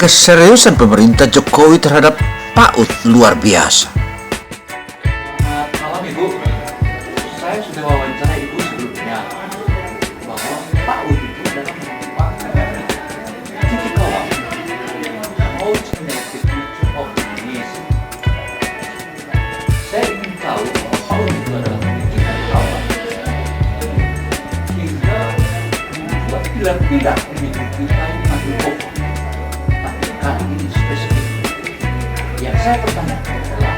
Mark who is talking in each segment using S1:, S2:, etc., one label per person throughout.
S1: Keseriusan pemerintah Jokowi terhadap PAUD luar biasa.
S2: Selamat malam Ibu. Saya sudah wawancara Ibu sebelumnya bahwa PAUD itu adalah merupakan titik awal most connected future of Indonesia. Saya ingin tahu bahwa PAUD itu adalah titik awal hingga membuat pilar-pilar pendidikan kita ini makin kokoh. Tapi kali ini spesifik yang saya pertanyakan adalah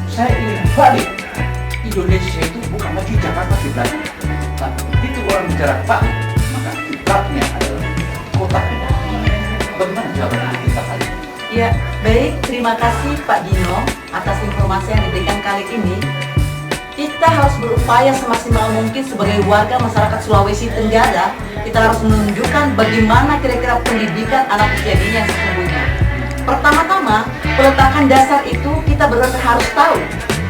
S2: saya ingin balik. Indonesia itu bukan lagi Jakarta kiblatnya, tapi begitu orang bicara PAUD, maka kiblatnya adalah kota Padang. Bagaimana jawaban Ibu kita kali ini?
S3: Ya, baik. Terima kasih Pak Dino atas informasi yang diberikan kali ini. Kita harus berupaya semaksimal mungkin sebagai warga masyarakat Sulawesi Tenggara. Kita harus menunjukkan bagaimana kira-kira pendidikan anak usia dini yang sesungguhnya. Pertama-tama, peletakan dasar itu kita benar-benar harus tahu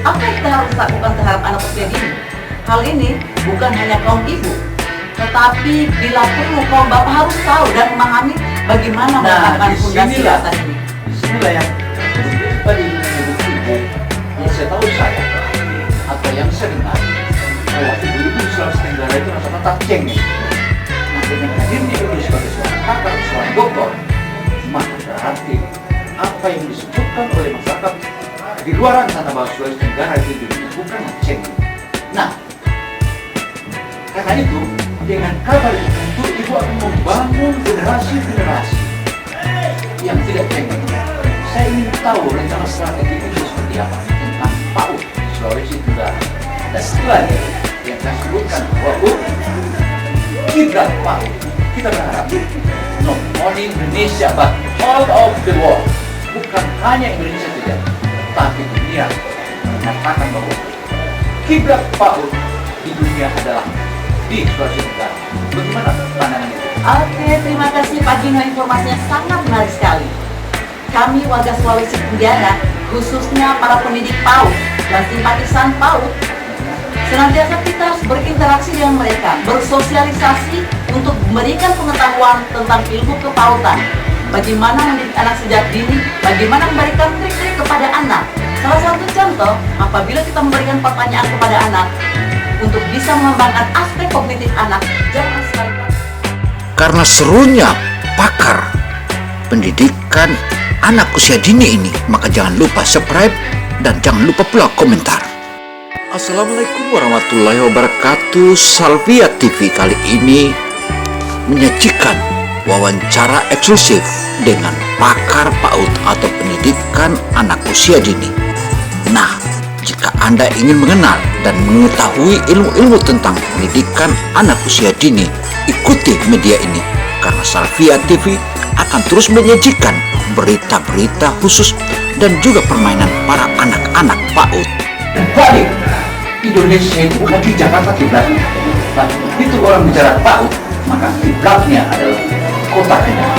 S3: apa yang kita harus lakukan terhadap anak usia dini. Hal ini bukan hanya kaum ibu, tetapi bila perlu kaum bapak harus tahu dan memahami bagaimana melakukan fondasi dasar ini.
S2: Disinilah yang tadi menyebut Ibu, yang saya tahu saya atau yang saya dengar bahwa ibu-ibu Sulawesi Tenggara itu rata-rata cengeng. Nah, dengan hadirnya Ibu sebagai seorang pakar, seorang dokter, maka berarti apa yang disebutkan oleh masyarakat di luar sana bahwa Sulawesi Tenggara itu bukan cengeng. Nah, karena itu dengan kabar itu tentu Ibu akan membangun generasi-generasi yang tidak cengeng. Saya ingin tahu rencana strategi itu seperti apa tentang PAUD di Sulawesi Tenggara. Dan setelah lagi yang saya sebutkan bahwa kiblat PAUD kita berharap not only Indonesia but all of the world, bukan hanya Indonesia saja, tapi dunia mengatakan bahwa kiblat PAUD di dunia adalah di Sulawesi Tenggara. Bagaimana pandangan itu?
S3: Oke, terima kasih Pak Dino, informasinya sangat menarik sekali. Kami warga Sulawesi Tenggara, khususnya para pendidik PAUD dan simpatisan PAUD, senantiasa kita harus berinteraksi dengan mereka, bersosialisasi untuk memberikan pengetahuan tentang ilmu kepautan. Bagaimana mendidik anak sejak dini, bagaimana memberikan trik-trik kepada anak. Salah satu contoh, apabila kita memberikan pertanyaan kepada anak, untuk bisa mengembangkan aspek kognitif anak, jangan sekali.
S1: Karena serunya pakar pendidikan anak usia dini ini, maka jangan lupa subscribe dan jangan lupa pula komentar. Assalamualaikum warahmatullahi wabarakatuh. Salvia TV kali ini menyajikan wawancara eksklusif dengan pakar PAUD atau pendidikan anak usia dini. Nah, jika Anda ingin mengenal dan mengetahui ilmu-ilmu tentang pendidikan anak usia dini, ikuti media ini karena Salvia TV akan terus menyajikan berita-berita khusus dan juga permainan para anak-anak PAUD.
S2: Balik, Indonesia itu bukan di Jakarta kiblatnya, tapi begitu orang bicara PAUD, maka kiblatnya adalah kota Padang.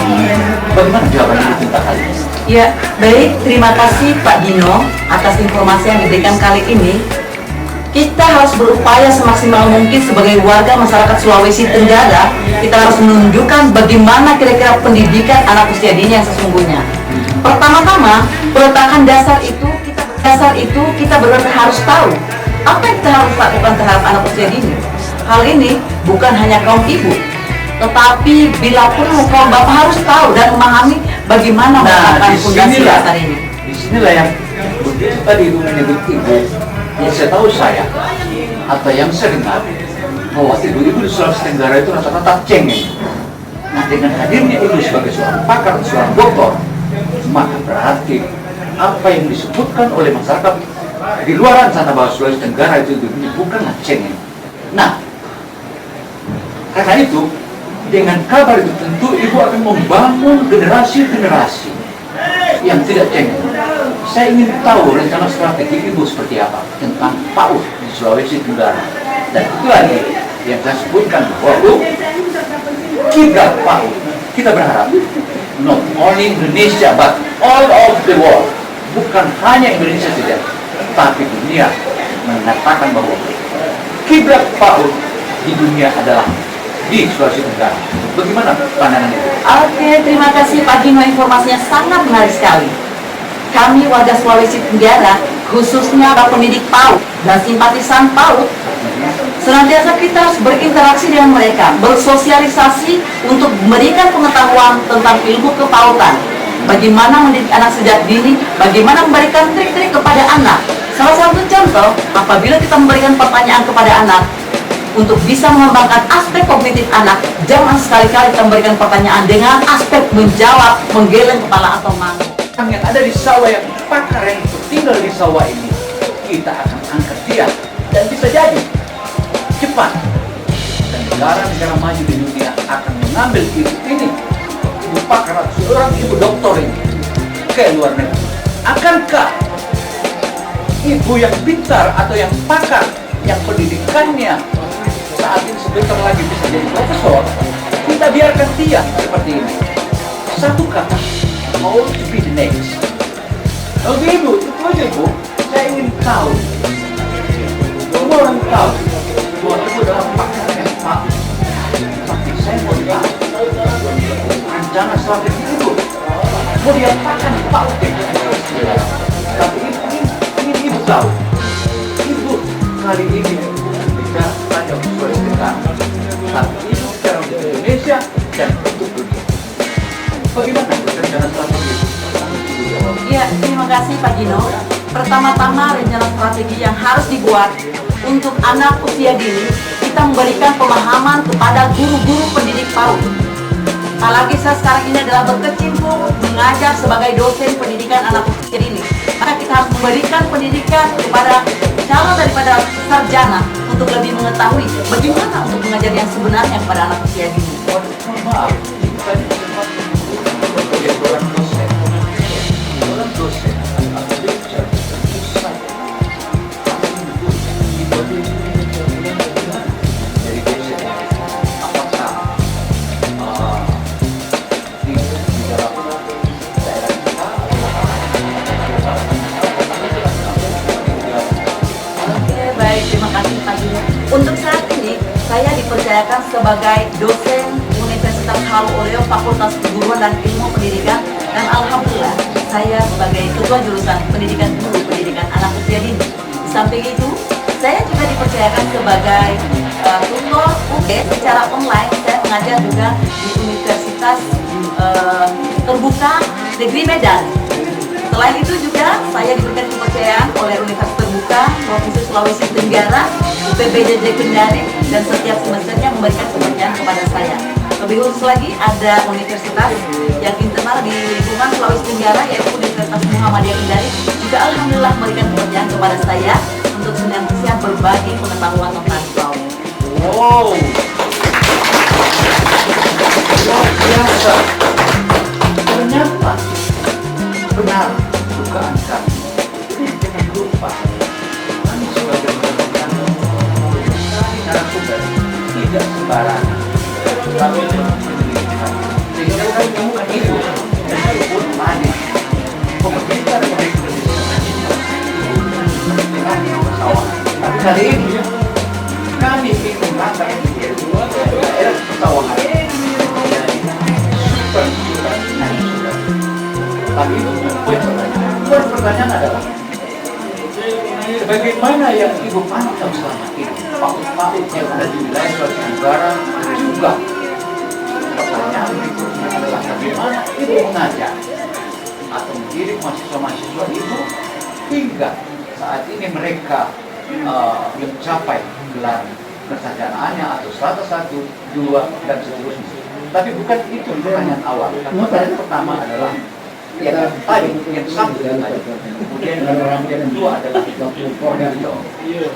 S2: Bagaimana jawaban Ibu kita kali ini?
S3: Ya, baik. Terima kasih Pak Dino atas informasi yang diberikan kali ini. Kita harus berupaya semaksimal mungkin sebagai warga masyarakat Sulawesi Tenggara. Kita harus menunjukkan bagaimana kira-kira pendidikan anak usia dini yang sesungguhnya. Pertama-tama, peletakan dasar itu kita benar-benar harus tahu apa yang kita harus lakukan terhadap anak usia dini. Hal ini bukan hanya kaum ibu, tetapi bila perlu kaum bapak harus tahu dan memahami bagaimana melakukan fondasi dasar ini.
S2: Disinilah yang begitu tadi Ibu menyebut Ibu, yang saya tahu saya atau yang saya dengar bahwa ibu-ibu di Sulawesi Tenggara itu rata-rata cengeng. Nah, dengan hadirnya Ibu sebagai seorang pakar, seorang dokter, maka berarti apa yang disebutkan oleh masyarakat di luar sana bahwa Sulawesi Tenggara itu bukanlah cengeng. Nah, karena itu dengan kabar itu tentu Ibu akan membangun generasi-generasi yang tidak cengeng. Saya ingin tahu rencana strategi Ibu seperti apa tentang PAUD di Sulawesi Tenggara. Dan itu lagi yang saya sebutkan bahwa kiblat PAUD kita berharap not only Indonesia but all of the world, bukan hanya Indonesia saja, tapi dunia mengatakan bahwa kiblat PAUD di dunia adalah di Sulawesi Tenggara. Bagaimana pandangan itu?
S3: Oke, Oke, terima kasih Pak Dino, informasinya sangat menarik sekali. Kami warga Sulawesi Tenggara, khususnya para pendidik PAUD dan simpatisan PAUD, senantiasa kita harus berinteraksi dengan mereka, bersosialisasi untuk memberikan pengetahuan tentang ilmu kepautan. Bagaimana mendidik anak sejak dini, bagaimana memberikan trik-trik kepada anak. Salah satu contoh, apabila kita memberikan pertanyaan kepada anak, untuk bisa mengembangkan aspek kognitif anak, jangan sekali-kali kita memberikan pertanyaan dengan aspek menjawab, menggeleng kepala atau manggung.
S2: Orang yang ada di sawah, yang pakar yang tinggal di sawah ini, kita akan angkat dia dan bisa jadi cepat. Dan negara-negara maju di dunia akan mengambil ibu ini, ibu pakar, seorang ibu doktor ini ke luar negeri. Akankah ibu yang pintar atau yang pakar, yang pendidikannya saat ini sebentar lagi bisa jadi profesor, kita biarkan dia seperti ini? Satu kata, mau to be the next. Oke ibu, itu aja ibu. Saya ingin tahu, semua orang tahu bahwa ibu adalah pakar yang pak. Tapi saya mau tahu rencana strategi ibu. Mau diapakan pak? Tapi ingin ibu tahu, ibu kali ini bisa hanya untuk kita, tapi ibu sekarang di Indonesia dan untuk dunia. Bagaimana rencana strategi?
S3: Ya, terima kasih Pak Gino. Pertama-tama rencana strategi yang harus dibuat untuk anak usia dini, kita memberikan pemahaman kepada guru-guru pendidik PAUD. Apalagi saya sekarang ini adalah berkecimpung mengajar sebagai dosen pendidikan anak usia dini. Maka kita harus memberikan pendidikan kepada calon daripada sarjana untuk lebih mengetahui bagaimana untuk mengajar yang sebenarnya kepada anak usia dini.
S2: Maaf, bukan sebagai seorang dosen. Seorang dosen atau lecturer susah. Jadi dosen, apakah di dalam daerah kita
S3: Oke, baik, terima kasih Pak Gino. Untuk saat ini, saya dipercayakan sebagai dosen Universitas Halu Oleo Fakultas Keguruan dan Ilmu Pendidikan, dan alhamdulillah saya sebagai ketua jurusan pendidikan guru pendidikan anak usia dini. Di samping itu, saya juga dipercayakan sebagai tutor UG secara online. Saya mengajar juga di Universitas Terbuka Negeri Medan. Selain itu juga saya diberikan kepercayaan oleh Universitas Terbuka Provinsi Sulawesi Tenggara, UPPJJ Kendari, dan setiap semesternya memberikan kepercayaan kepada saya. Lebih khusus lagi ada universitas yang internal di lingkungan Sulawesi Tenggara, yaitu Universitas Muhammadiyah Kendari, juga alhamdulillah memberikan kepercayaan kepada saya untuk senantiasa berbagi pengetahuan tentang PAUD.
S2: wow, luar biasa. Ternyata benar dugaan kami. Jangan lupa, kami sebagai pendidikan narasumber tidak sembarangan. Kami pendidikan sehingga kami bukan itu dan pun banyak pemerintah Republik Indonesia dengan pesawat. Tapi kali ini kami ingin mengangkat daerah pesawahan super nasional. Tapi itu poin pertanyaan. Poin pertanyaan adalah bagaimana yang ibu pantau selama ini PAUD yang ada di wilayah Sulawesi Tenggara juga. Pertanyaan berikutnya adalah bagaimana ibu mengajar atau mendidik mahasiswa-mahasiswa ibu hingga saat ini mereka mencapai gelar kesarjanaannya atau strata 1, 2, dan seterusnya. Tapi bukan itu pertanyaan awal. Pertanyaan pertama adalah yang tadi, yang satu tadi. Kemudian yang kedua adalah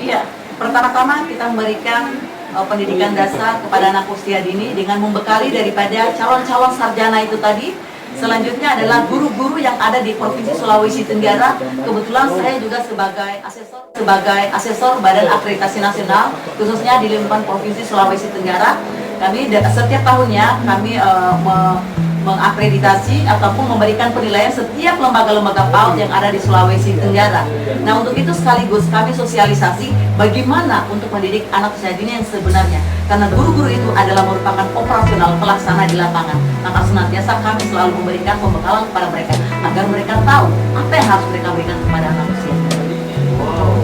S3: Iya, pertama-tama kita memberikan pendidikan dasar kepada anak usia dini dengan membekali daripada calon-calon sarjana itu tadi. Selanjutnya adalah guru-guru yang ada di Provinsi Sulawesi Tenggara. Kebetulan saya juga sebagai asesor Badan Akreditasi Nasional, khususnya di lingkungan Provinsi Sulawesi Tenggara. Kami setiap tahunnya kami mengakreditasi ataupun memberikan penilaian setiap lembaga-lembaga PAUD yang ada di Sulawesi Tenggara. Nah, untuk itu sekaligus kami sosialisasi bagaimana untuk mendidik anak usia dini yang sebenarnya. Karena guru-guru itu adalah merupakan operasional pelaksana di lapangan. Maka senantiasa kami selalu memberikan pembekalan kepada mereka agar mereka tahu apa yang harus mereka berikan kepada anak usia.
S2: Wow.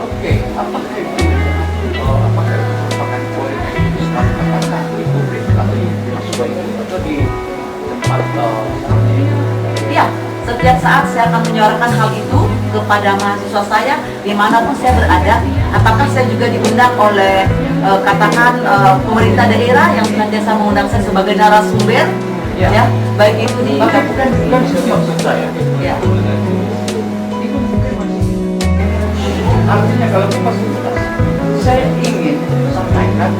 S2: Oke, apakah itu merupakan poin yang apakah di publik atau di mahasiswa itu atau di tempat
S3: Ya, setiap saat saya akan menyuarakan hal itu kepada mahasiswa saya dimanapun saya berada. Apakah saya juga diundang oleh pemerintah daerah yang senantiasa mengundang saya sebagai narasumber, ya, baik itu di
S2: bukan itu maksud saya.
S3: ya.
S2: Artinya kalau fasilitas, saya ingin sampaikan,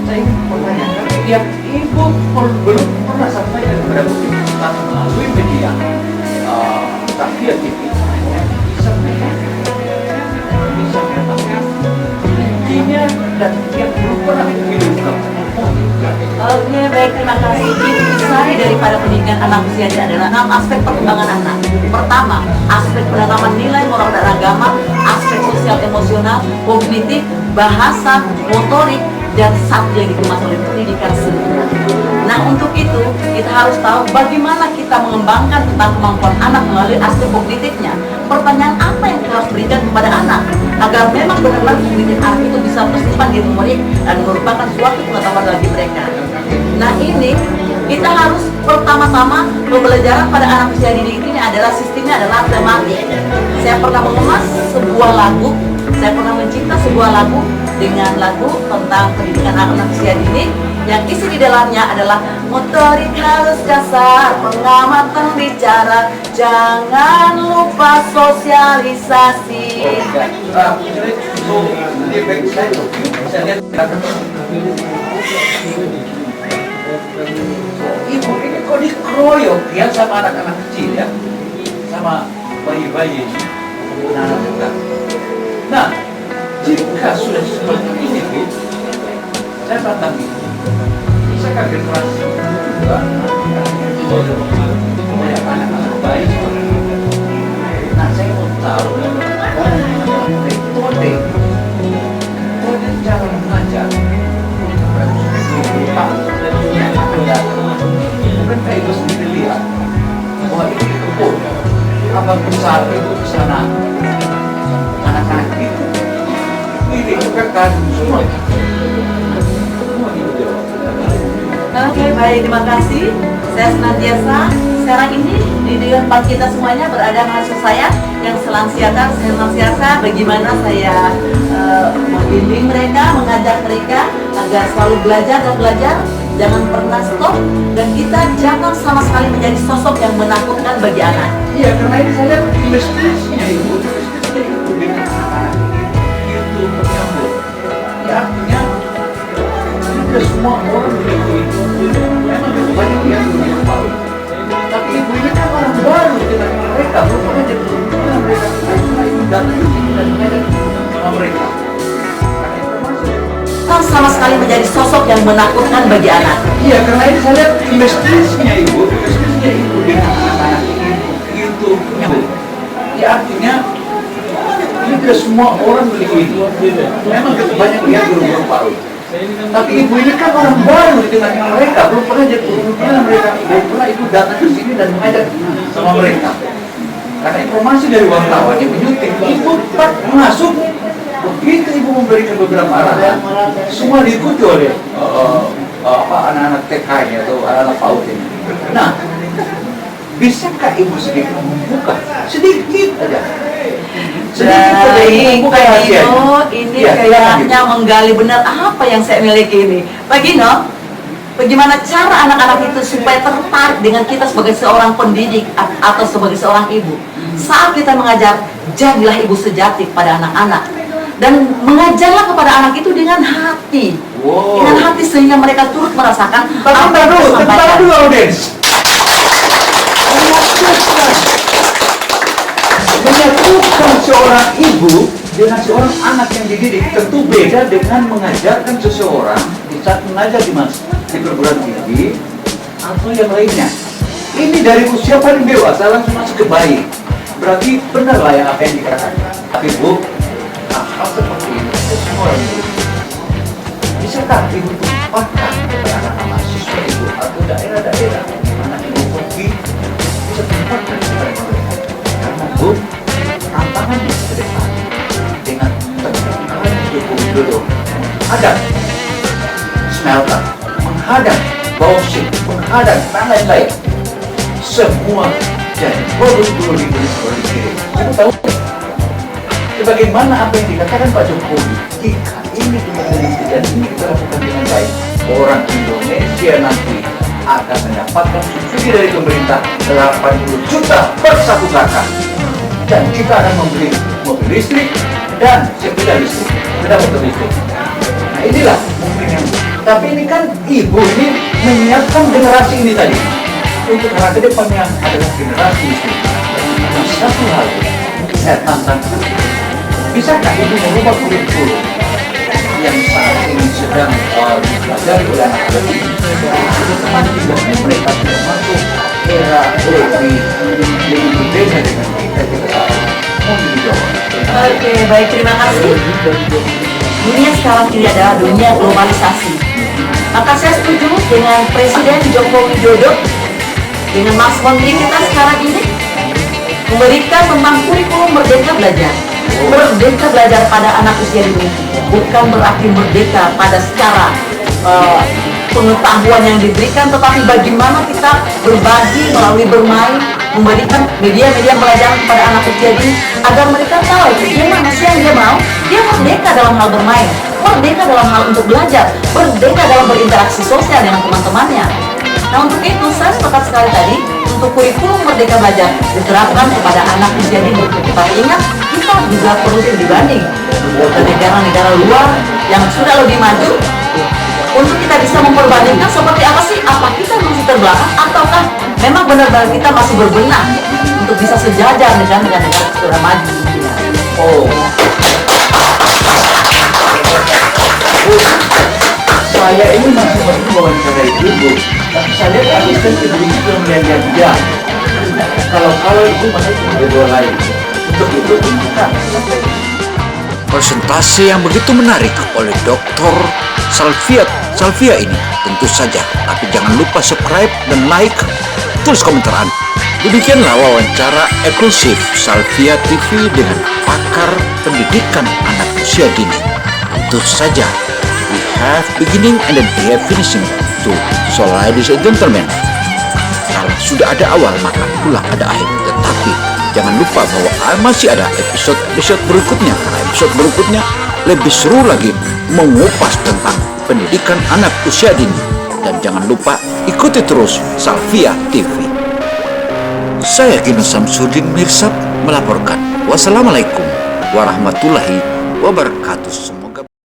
S2: saya ingin menanyakan, yang ibu belum pernah sampaikan kepada publik melalui media, via TV, bisa mengetahui intinya dan yang belum pernah diungkap.
S3: Oke, baik, terima kasih. Intisari daripada pendidikan anak usia dini adalah 6 aspek perkembangan anak. Pertama, aspek penanaman nilai moral dan agama, aspek sosial emosional, kognitif, bahasa, motorik, dan satu yang dikemas oleh pendidikan sempurna. Nah, untuk itu kita harus tahu bagaimana kita mengembangkan tentang kemampuan anak melalui aspek kognitifnya. Pertanyaan apa yang kita harus berikan kepada anak agar memang benar-benar kognitif anak itu bisa tersimpan di memori dan merupakan suatu pengetahuan bagi mereka. Nah, ini kita harus pertama-tama pembelajaran pada anak usia dini ini adalah sistemnya adalah tematik. Saya pernah mengemas sebuah lagu, saya pernah mencipta sebuah lagu dengan lagu tentang pendidikan anak usia dini yang isi di dalamnya adalah motorik halus dasar, pengamatan bicara, jangan lupa sosialisasi.
S2: Ibu ini kok dikeroyok ya sama anak-anak kecil ya, sama bayi-bayi, anak-anak kita. Nah, jika sudah seperti ini Bu, saya batang ini, saya kaget keras juga, banyak anak-anak bayi. Nah, saya mau tahu metode cara mengajar. Bukan kayak itu sendiri lihat bahwa itu di kebun apa besar itu di sana anak-anak itu ini juga kan semua itu jawab.
S3: Oke, baik, terima kasih. Saya senantiasa sekarang ini di depan kita semuanya berada mahasiswa saya yang senantiasa bagaimana saya membimbing mereka, mengajak mereka agar selalu belajar dan belajar, jangan pernah stop, dan kita jangan sama sekali menjadi sosok yang menakutkan bagi anak.
S2: Iya, karena ini saya lihat mestinya ibu dengan anak-anak itu menyambut. Ya, artinya tidak semua orang begitu itu. Memang banyak yang punya tahu. Tapi ibu ini kan orang baru di tengah mereka, belum pernah jadi pimpinan mereka. Karena itu datang ke sini dan mengajak sama mereka. Karena informasi.
S3: Sama sekali menjadi sosok yang menakutkan bagi anak.
S2: Iya, karena ini saya lihat mestinya ibu dengan anak-anak itu menyambut. Ya, artinya ini tidak semua orang begitu. Memang banyak yang belum tahu. Tapi ibu ini kan orang baru di tengah mereka, belum pernah jadi pimpinan mereka, belum pernah ikut datang ke sini dan mengajak sama mereka. Karena informasi dari wartawan yang menyuntik, ibu masuk, begitu ibu memberikan beberapa arahan, semua diikuti oleh anak-anak TK-nya atau anak-anak PAUD ini. Nah, bisakah ibu sedikit membuka sedikit aja?
S3: Baik, Pak Gino, ini kayaknya menggali benar apa yang saya miliki ini. Pak Gino, bagaimana cara anak-anak itu supaya tertarik dengan kita sebagai seorang pendidik atau sebagai seorang ibu? Saat kita mengajar, jadilah ibu sejati kepada anak-anak. Dan mengajarlah kepada anak itu dengan hati.
S2: Wow.
S3: Dengan hati sehingga mereka turut merasakan apa yang
S2: Dulu,
S3: kita sampaikan.
S2: dulu, audiens. Menyatukan seorang ibu dengan seorang anak yang dididik tentu beda dengan mengajarkan seseorang di saat mengajar di perguruan tinggi atau yang lainnya. Ini dari usia paling dewasa langsung masuk ke bayi. Berarti benarlah yang apa yang dikatakan. Tapi Bu, hal seperti ini itu semua orang dulu. Bisakah Ibu tumpahkan kepada anak-anak mahasiswa Ibu atau daerah-daerah di mana Ibu pergi, bisa tumpahkan kepada mereka? Karena Bu, tantangannya ke depan dengan terkenal Joko Widodo menghadap smelter, menghadap bauxit, menghadap dan lain-lain. Semua jadi produk di Indonesia. Kita tahu bagaimana apa yang dikatakan Pak Jokowi, jika ini dimengerti dan ini kita lakukan dengan baik, orang Indonesia nanti akan mendapatkan subsidi dari pemerintah 80 juta per satu kakak. Dan kita akan membeli mobil listrik dan sepeda listrik, sepeda motor listrik. Nah inilah mungkin yang, tapi ini kan Ibu ini menyiapkan generasi ini tadi untuk arah ke depannya adalah generasi listrik. Dan satu hal saya tantang, bisakah Ibu merubah kurikulum yang saat ini sedang dipelajari oleh anak-anak ini? Setidaknya mereka tidak masuk era lebih berbeda dengan kita saat ini. Mau dijawab?
S3: Oke, baik, terima kasih. Dunia sekarang ini adalah dunia globalisasi. Maka saya setuju dengan Presiden Joko Widodo, dengan Mas Menteri kita sekarang ini, memberikan tentang kurikulum Merdeka Belajar. Merdeka belajar pada anak usia dini bukan berarti merdeka pada secara pengetahuan yang diberikan, tetapi bagaimana kita berbagi melalui bermain, memberikan media-media pelajaran kepada anak usia dini agar mereka tahu bagaimana sih yang dia mau. Dia merdeka dalam hal bermain, merdeka dalam hal untuk belajar, merdeka dalam berinteraksi sosial dengan teman-temannya. Nah untuk itu saya sepakat sekali tadi untuk kurikulum Merdeka Belajar diterapkan kepada anak usia dini. Tapi ingat, kita juga perlu dibanding dengan negara-negara luar yang sudah lebih maju untuk kita bisa memperbandingkan seperti apa sih, apa kita masih terbelakang ataukah memang benar-benar kita masih berbenah untuk bisa sejajar dengan negara-negara yang sudah maju.
S2: Oh, saya ini masih baru wawancara Ibu, tapi saya lihat asisten Ibu itu melihat dia. Kalau Ibu masih berdua lain, untuk itu tunjukkan.
S1: Presentasi yang begitu menarik oleh Dr. Salvia ini tentu saja, tapi jangan lupa subscribe dan like, tulis komentar Anda. Demikianlah wawancara eksklusif Salvia TV dengan pakar pendidikan anak usia dini. Tentu saja, we have beginning and then we have finishing too. So ladies and gentlemen, kalau sudah ada awal maka pula ada akhir. Tetapi jangan lupa bahwa masih ada episode berikutnya, karena episode berikutnya lebih seru lagi mengupas tentang pendidikan anak usia dini. Dan jangan lupa ikuti terus Salvia TV. Saya Gino Samsudin Mirsad melaporkan. Wassalamualaikum warahmatullahi wabarakatuh.